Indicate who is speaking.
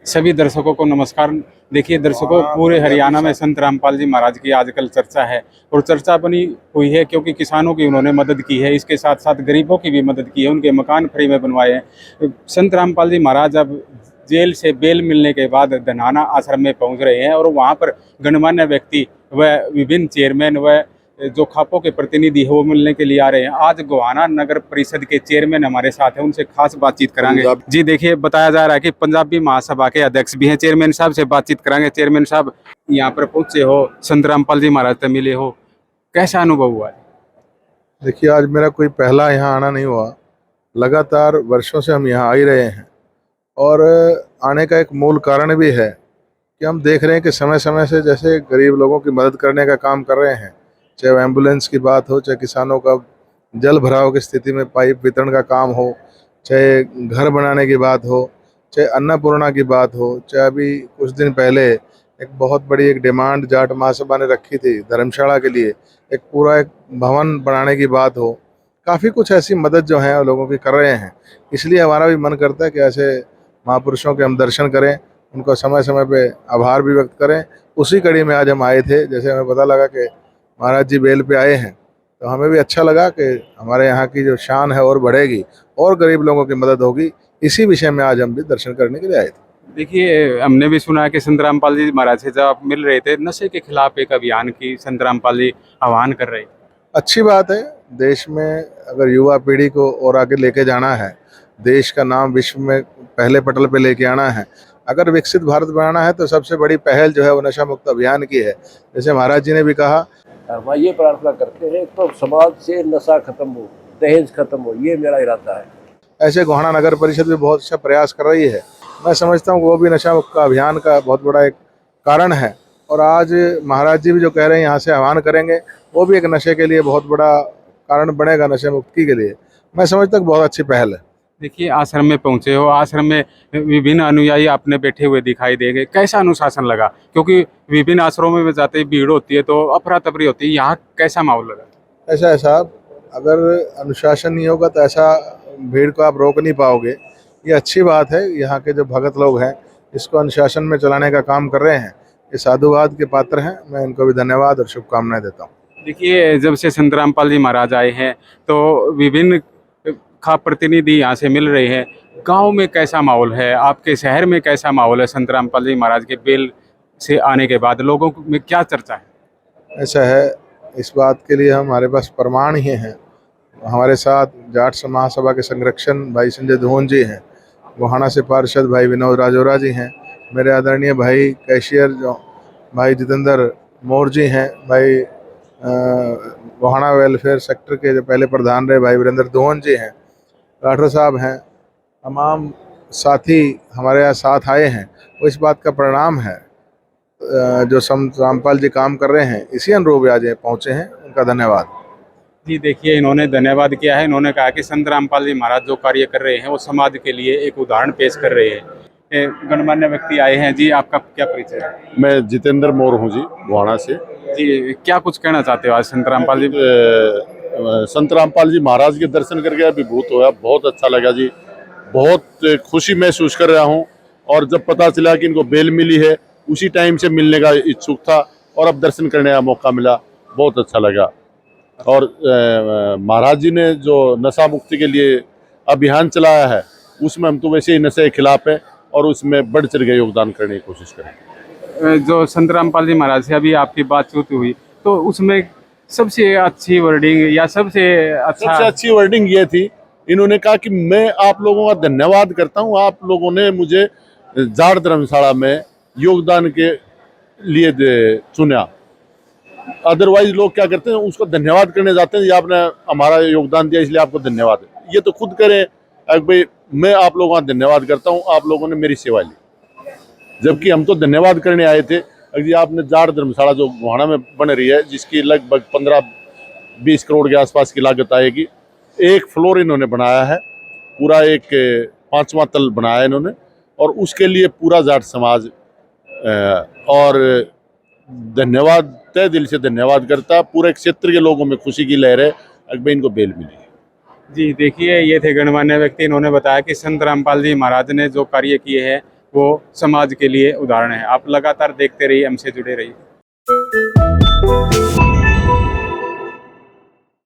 Speaker 1: सभी दर्शकों को नमस्कार। देखिए दर्शकों, पूरे हरियाणा में संत रामपाल जी महाराज की आजकल चर्चा है और चर्चा बनी हुई है क्योंकि किसानों की उन्होंने मदद की है, इसके साथ साथ गरीबों की भी मदद की है, उनके मकान फ्री में बनवाए हैं। संत रामपाल जी महाराज अब जेल से बेल मिलने के बाद धनाना आश्रम में पहुंच रहे हैं और वहां पर गणमान्य व्यक्ति व विभिन्न चेयरमैन व जो खापों के प्रतिनिधि है वो मिलने के लिए आ रहे हैं। आज गोहाना नगर परिषद के चेयरमैन हमारे साथ हैं, उनसे खास बातचीत करांगे। जी देखिए, बताया जा रहा है कि पंजाबी महासभा के अध्यक्ष भी हैं, चेयरमैन साहब से बातचीत करांगे। चेयरमैन साहब, यहाँ पर पहुंचे हो, संत रामपाल जी महाराज से मिले हो, कैसा अनुभव हुआ है?
Speaker 2: देखिए, आज मेरा कोई पहला यहाँ आना नहीं हुआ। लगातार वर्षों से हम यहाँ आ ही रहे हैं और आने का एक मूल कारण भी है कि हम देख रहे हैं कि समय समय से जैसे गरीब लोगों की मदद करने का काम कर रहे हैं, चाहे वो एम्बुलेंस की बात हो, चाहे किसानों का जल भराव की स्थिति में पाइप वितरण का काम हो, चाहे घर बनाने की बात हो, चाहे अन्नपूर्णा की बात हो, चाहे अभी कुछ दिन पहले एक बहुत बड़ी एक डिमांड जाट महासभा ने रखी थी धर्मशाला के लिए, एक पूरा एक भवन बनाने की बात हो। काफ़ी कुछ ऐसी मदद जो है लोगों की कर रहे हैं। इसलिए हमारा भी मन करता है कि ऐसे महापुरुषों के हम दर्शन करें, उनको समय समय पे आभार भी व्यक्त करें। उसी कड़ी में आज हम आए थे। जैसे हमें पता लगा कि महाराज जी बेल पे आए हैं, तो हमें भी अच्छा लगा कि हमारे यहाँ की जो शान है और बढ़ेगी और गरीब लोगों की मदद होगी। इसी विषय में आज हम भी दर्शन करने के लिए आए थे।
Speaker 1: देखिए, हमने भी सुना है कि संत रामपाल जी महाराज से जब आप मिल रहे थे, नशे के खिलाफ एक अभियान की संत रामपाल जी आह्वान कर रहे थे।
Speaker 2: अच्छी बात है। देश में अगर युवा पीढ़ी को और आगे लेके जाना है, देश का नाम विश्व में पहले पटल पे लेके आना है, अगर विकसित भारत बनाना है, तो सबसे बड़ी पहल जो है वो नशा मुक्त अभियान की है। जैसे महाराज जी ने भी कहा,
Speaker 3: हम ये प्रार्थना करते हैं तो समाज से नशा खत्म हो, दहेज खत्म हो, ये मेरा इरादा है।
Speaker 2: ऐसे गोहाना नगर परिषद भी बहुत अच्छा प्रयास कर रही है। मैं समझता हूँ वो भी नशा मुक्त का अभियान का बहुत बड़ा एक कारण है। और आज महाराज जी भी जो कह रहे हैं यहाँ से आह्वान करेंगे, वो भी एक नशे के लिए बहुत बड़ा कारण बनेगा, नशे मुक्ति के लिए। मैं समझता हूँ बहुत अच्छी पहल है।
Speaker 1: देखिए, आश्रम में पहुंचे हो, आश्रम में विभिन्न अनुयायी आपने बैठे हुए दिखाई देंगे, कैसा अनुशासन लगा? क्योंकि विभिन्न आश्रमों में जाते ही भीड़ होती है तो अफरा तफरी होती है, यहाँ कैसा माहौल लगा?
Speaker 2: ऐसा है साहब, अगर अनुशासन नहीं होगा तो ऐसा भीड़ को आप रोक नहीं पाओगे। ये अच्छी बात है। यहाँ के जो भगत लोग हैं इसको अनुशासन में चलाने का काम कर रहे हैं, ये साधुवाद के पात्र हैं। मैं इनको भी धन्यवाद और शुभकामनाएं देता हूँ।
Speaker 1: देखिए, जब से संत रामपाल जी महाराज आए हैं तो विभिन्न खाप प्रतिनिधि यहाँ से मिल रहे हैं। गांव में कैसा माहौल है, आपके शहर में कैसा माहौल है? संत रामपाल जी महाराज के बेल से आने के बाद लोगों में क्या चर्चा है?
Speaker 2: ऐसा है, इस बात के लिए हमारे पास प्रमाण ही हैं। हमारे साथ जाट महासभा के संरक्षण भाई संजय धोन जी हैं, गोहाना से पार्षद भाई विनोद राजौरा जी हैं, मेरे आदरणीय भाई कैशियर जो भाई जितेंद्र मोर जी हैं, भाई गोहाना वेलफेयर सेक्टर के जो पहले प्रधान रहे भाई वीरेंद्र धोन जी हैं, राठौर साहब हैं। तमाम साथी हमारे यहाँ साथ आए हैं। वो इस बात का परिणाम है जो संत रामपाल जी काम कर रहे हैं, इसी अनुरूप आज ये पहुँचे हैं। उनका धन्यवाद।
Speaker 1: जी देखिए, इन्होंने धन्यवाद किया है। इन्होंने कहा कि संत रामपाल जी महाराज जो कार्य कर रहे हैं वो समाज के लिए एक उदाहरण पेश कर रहे हैं। गणमान्य व्यक्ति आए हैं। जी, आपका क्या परिचय है?
Speaker 4: मैं जितेंद्र मोर हूँ जी, गोहाना से।
Speaker 1: जी, क्या कुछ कहना चाहते हो आज संत रामपाल जी?
Speaker 4: संत रामपाल जी महाराज के दर्शन करके अभिभूत होया, बहुत अच्छा लगा जी। बहुत खुशी महसूस कर रहा हूँ। और जब पता चला कि इनको बेल मिली है, उसी टाइम से मिलने का इच्छुक था और अब दर्शन करने का मौका मिला, बहुत अच्छा लगा। और महाराज जी ने जो नशा मुक्ति के लिए अभियान चलाया है, उसमें हम तो वैसे ही नशे के खिलाफ है और उसमें बढ़ चढ़ के योगदान करने की कोशिश करेंगे।
Speaker 1: जो संत रामपाल जी महाराज से अभी आपकी बातचीत हुई तो उसमें सबसे अच्छी वर्डिंग या सबसे
Speaker 4: अच्छी वर्डिंग ये थी, इन्होंने कहा कि मैं आप लोगों का धन्यवाद करता हूँ, आप लोगों ने मुझे जाट धर्मशाला में योगदान के लिए चुना। अदरवाइज लोग क्या करते हैं, उसको धन्यवाद करने जाते हैं, ये आपने हमारा योगदान दिया इसलिए आपको धन्यवाद है। ये तो खुद करें भाई, मैं आप लोगों का धन्यवाद करता हूँ, आप लोगों ने मेरी सेवा ली, जबकि हम तो धन्यवाद करने आए थे। अगर आपने जाट धर्मशाला जो गोहाना में बन रही है, जिसकी लगभग 15-20 करोड़ के आसपास की लागत आएगी, एक फ्लोर इन्होंने बनाया है, पूरा एक 5वां तल बनाया है इन्होंने, और उसके लिए पूरा जाट समाज और धन्यवाद, तय दिल से धन्यवाद करता। पूरे क्षेत्र के लोगों में खुशी की लहर है अकबर इनको बेल मिली।
Speaker 1: जी देखिए, ये थे गणमान्य व्यक्ति। इन्होंने बताया कि संत रामपाल जी महाराज ने जो कार्य किए हैं वो समाज के लिए उदाहरण है। आप लगातार देखते रहिए, हमसे जुड़े रहिए।